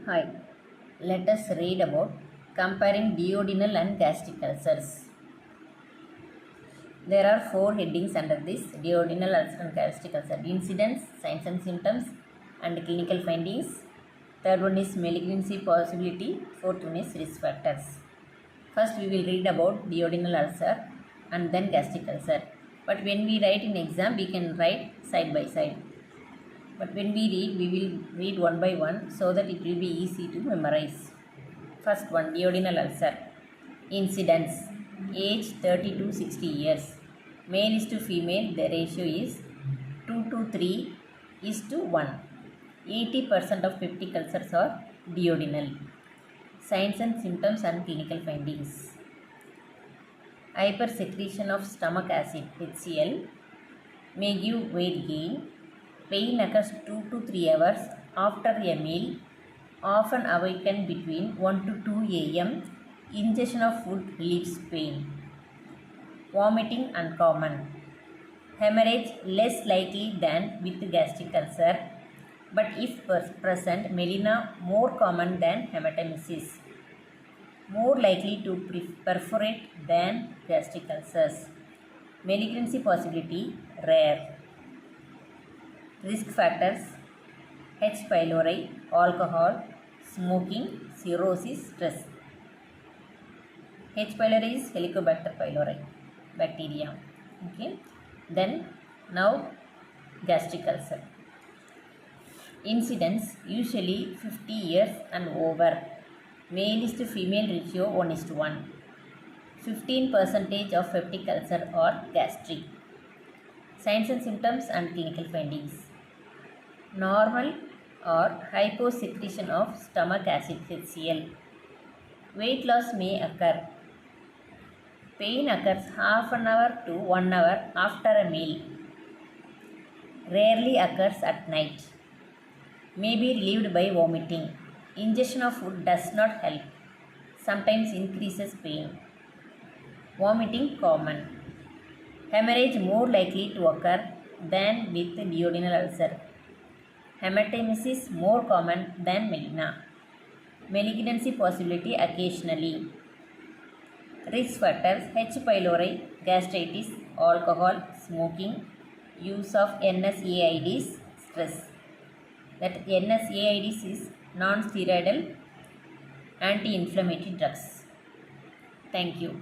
Hi, let us read about comparing duodenal and gastric ulcers. There are four headings under this: duodenal ulcer and gastric ulcer. Incidence, signs and symptoms, and clinical findings. Third one is malignancy possibility. Fourth one is risk factors. First we will read about duodenal ulcer and then gastric ulcer. But when we write in exam, we can write side by side. But when we will read one by one so that it will be easy to memorize. First one, duodenal ulcer. Incidence, age 30 to 60 years. Male is to female, the ratio is 2 to 3 is to 1. 80% of peptic ulcers are duodenal. Signs and symptoms and clinical findings. Hypersecretion of stomach acid, HCl, may give weight gain. Pain occurs 2 to 3 hours after a meal, often awaken between 1 to 2 am. Ingestion of food relieves pain. Vomiting uncommon. Hemorrhage less likely than with gastric ulcer, but if present, melena more common than hematemesis. More likely to perforate than gastric ulcers. Malignancy possibility rare. Risk factors: H. pylori, alcohol, smoking, cirrhosis, stress. H. pylori is Helicobacter pylori bacteria. Okay. Then now gastric ulcer. Incidence usually 50 years and over. Male is to female ratio 1:1. 15% of peptic ulcer are gastric. Signs and symptoms and clinical findings. Normal or hyposecretion of stomach acid, HCl. Weight loss may occur. Pain occurs half an hour to 1 hour after a meal. Rarely occurs at night. May be relieved by vomiting. Ingestion of food does not help. Sometimes increases pain. Vomiting common. Hemorrhage more likely to occur than with duodenal ulcer. Hematemesis more common than melena. Malignancy possibility occasionally. Risk factors: H. pylori, gastritis, alcohol, smoking, use of NSAIDs, stress. That NSAIDs is non-steroidal anti-inflammatory drugs. Thank you.